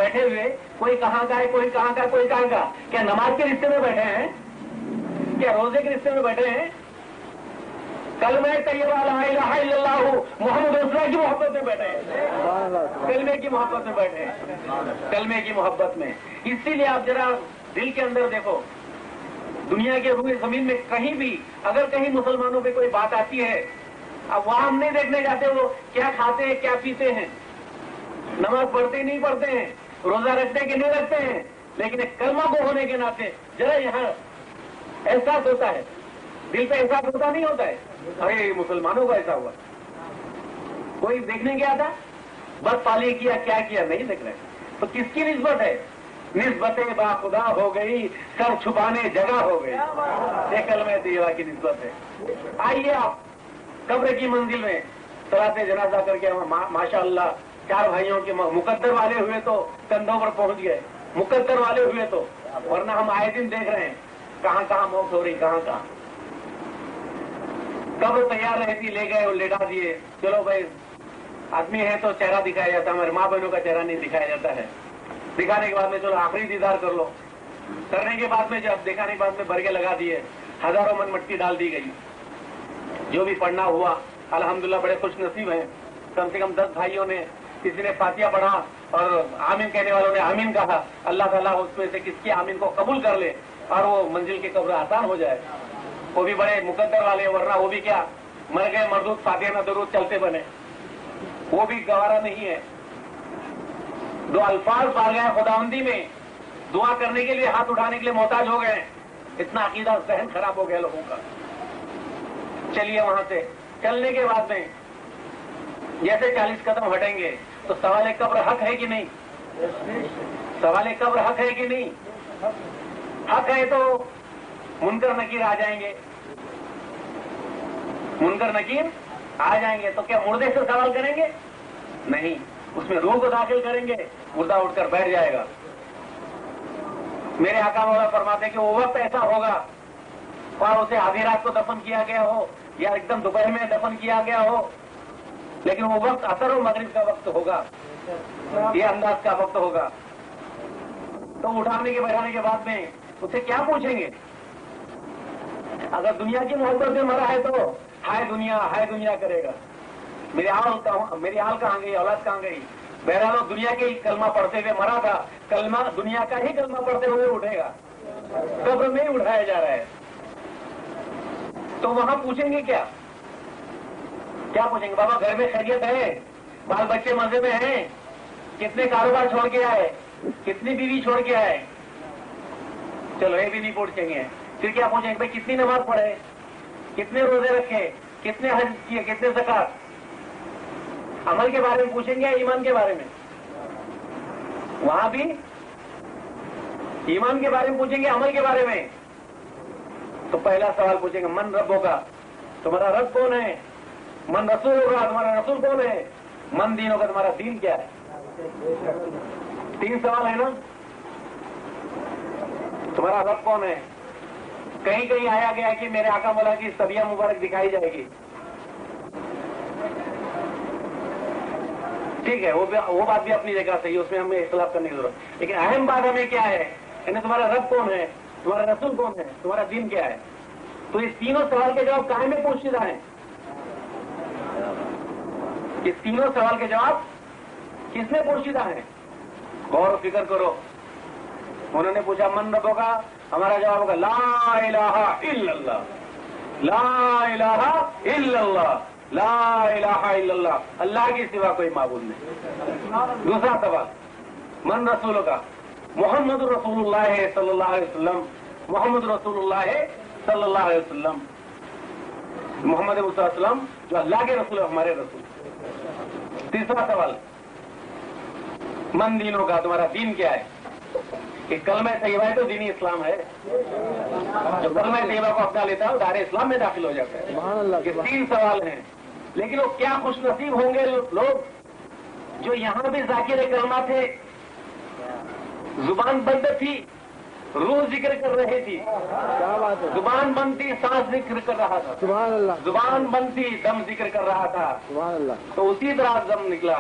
بیٹھے ہوئے کوئی کہاں کا ہے, کوئی کہاں کا, کوئی کہاں کا. کیا نماز کے رشتے میں بیٹھے ہیں؟ کیا روزے کے رشتے میں بیٹھے ہیں؟ کلمہ طیبہ لا الہ الا اللہ محمد رسول اللہ کی محبت میں بیٹھے ہیں, کلمے کی محبت میں بیٹھے ہیں, کلمے کی محبت میں. اسی لیے آپ ذرا دل کے اندر دیکھو, دنیا کے روئے زمین میں کہیں بھی اگر کہیں مسلمانوں پہ کوئی بات آتی ہے, اب وہاں ہم نہیں دیکھنے جاتے وہ کیا کھاتے ہیں کیا پیتے ہیں, نماز پڑھتے نہیں پڑھتے ہیں, روزہ رکھتے کہ نہیں رکھتے ہیں, لیکن ایک کلمہ کو ہونے کے ناطے ذرا یہاں احساس ہوتا ہے, دل پہ احساس ہوتا نہیں ہوتا ہے, ارے مسلمانوں کو ایسا ہوا. کوئی دیکھنے گیا تھا, بس پالی کیا کیا کیا نہیں دیکھ رہے. تو کس کی نسبت ہے؟ نسبت با خدا ہو گئی, سر چھپانے جگہ ہو گئی. یہ کلمہ طیبہ کی نسبت ہے. آئیے آپ قبر کی منزل میں صلاۃ جنازہ کر کے ماشاء اللہ 4 بھائیوں کے مقدر والے ہوئے تو کندھوں پر پہنچ گئے, مقدر والے ہوئے تو, ورنہ ہم آئے دن دیکھ رہے ہیں کہاں کہاں موت ہو رہی, کہاں کہاں. قبر تیار رہتی, لے گئے اور لیٹا دیے. چلو بھائی آدمی ہے تو چہرہ دکھایا جاتا ہے, ہمارے ماں بہنوں کا چہرہ نہیں دکھایا جاتا ہے. دکھانے کے بعد میں چلو آخری دیدار کر لو. کرنے کے بعد میں جب دکھانے کے بعد میں برگے لگا دیے, ہزاروں من مٹی ڈال دی گئی. جو بھی پڑھنا ہوا الحمدللہ بڑے خوش نصیب ہیں, کم سے کم 10 بھائیوں نے, کسی نے فاتحہ پڑھا اور آمین کہنے والوں نے آمین کہا. اللہ تعالیٰ اس میں سے کس کی آمین کو قبول کر لے اور وہ منزل کی قبر آسان ہو جائے. وہ بھی بڑے مقدر والے, ورنہ وہ بھی کیا مر گئے مردود فاتحہ نہ درود چلتے بنے, وہ بھی گوارا نہیں ہے. 2 الفاظ پا گئے خداوندی میں, دعا کرنے کے لیے ہاتھ اٹھانے کے لیے محتاج ہو گئے. اتنا عقیدہ ذہن خراب ہو گیا لوگوں کا. چلیے وہاں سے چلنے کے بعد میں جیسے 40 قدم ہٹیں گے تو سوال قبر حق ہے کہ نہیں؟ سوال قبر حق ہے کہ نہیں؟ حق ہے تو منکر نکیر آ جائیں گے, منکر نکیر آ جائیں گے. تو کیا مردے سے سوال کریں گے؟ نہیں, اس میں روح کو داخل کریں گے, مردہ اٹھ کر بیٹھ جائے گا. میرے آقا مولا فرماتے ہیں کہ وہ وقت ایسا ہوگا اور اسے آدھی رات کو دفن کیا گیا ہو یا ایک دم دوپہر میں دفن کیا گیا ہو, لیکن وہ وقت اثر و مغرب کا وقت ہوگا, یہ انداز کا وقت ہوگا. تو اٹھانے کے بیٹھانے کے بعد میں اسے کیا پوچھیں گے؟ اگر دنیا کی محبت میں مرا ہے تو ہائے دنیا کرے گا. میری آل کہاں گئی, اولاد کہاں گئی؟ بہرحال دنیا کے کلمہ پڑھتے ہوئے مرا تھا, کلمہ دنیا کا ہی کلمہ پڑھتے ہوئے اٹھے گا, قبر میں ہی اٹھایا جا رہا ہے. تو وہاں پوچھیں گے کیا پوچھیں گے؟ بابا گھر میں خیریت ہے, بال بچے مزے میں ہیں, کتنے کاروبار چھوڑ کے آئے, کتنی بیوی چھوڑ کے آئے؟ چلو یہ بھی نہیں پوچھیں گے. پھر کیا پوچھیں گے؟ بھائی کتنی نماز پڑھے, کتنے روزے رکھے, کتنے حج کیے, کتنے زکات؟ عمل کے بارے میں پوچھیں گے یا ایمان کے بارے میں؟ وہاں بھی ایمان کے بارے میں پوچھیں گے, عمل کے بارے میں. تو پہلا سوال پوچھیں گے من ربوں کا, تمہارا رب کون ہے؟ من رسول ہوگا, تمہارا رسول کون ہے؟ من دین ہوگا, تمہارا دین کیا ہے؟ 3 سوال ہے نا. تمہارا رب کون ہے؟ کہیں کہیں آیا گیا کہ میرے آقا مولا کی صبیہ مبارک دکھائی جائے گی, ٹھیک ہے, وہ بات بھی اپنی جگہ صحیح, اس میں ہمیں اختلاف کرنے کی ضرورت. لیکن اہم بات ہمیں کیا ہے, یعنی تمہارا رب کون ہے, تمہارا رسول کون ہے, تمہارا دین کیا ہے؟ تو اس تینوں سوال کے جواب کہاں میں پوچھتے ہیں؟ اس تینوں سوال کے جواب کس میں پوچھتا ہے؟ غور و فکر کرو. انہوں نے پوچھا من ربوں کا, ہمارا جواب ہوگا لا الہ الا اللہ, لا الہ الا اللہ, لا الہ الا اللہ, اللہ کی سوا کوئی معبود نہیں. دوسرا سوال من رسولوں کا, محمد رسول اللہ صلی اللہ علیہ وسلم, محمد رسول اللہ صلی اللہ علیہ وسلم, محمد صلی اللہ علیہ وسلم جو اللہ کے رسول ہے, ہمارے رسول. تیسرا سوال من دینوں کا, تمہارا دین کیا ہے؟ کہ کلمہ طیبہ ہے تو دینی اسلام ہے, جو کلمہ طیبہ کو اپنا لیتا ہے وہ دار اسلام میں داخل ہو جاتا ہے. یہ 3 سوال ہیں. لیکن وہ کیا خوش نصیب ہوں گے لوگ جو یہاں بھی ذاکر کلمہ تھے, زبان بند تھی, روح ذکر کر رہی تھی, زبان بند تھی, سانس ذکر کر رہا تھا, سبحان اللہ, زبان بند تھی, دم ذکر کر رہا تھا. سبحان اللہ. تو اسی طرح دم نکلا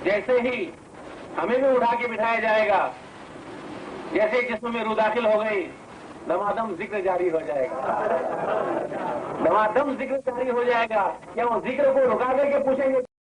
جیسے ہی ہمیں بھی اٹھا کے بٹھایا جائے گا. جیسے جسم میں روح داخل ہو گئی دمادم ذکر جاری ہو جائے گا. دمادم ذکر جاری ہو جائے گا. کیا وہ ذکر کو رکا کر کے پوچھیں گے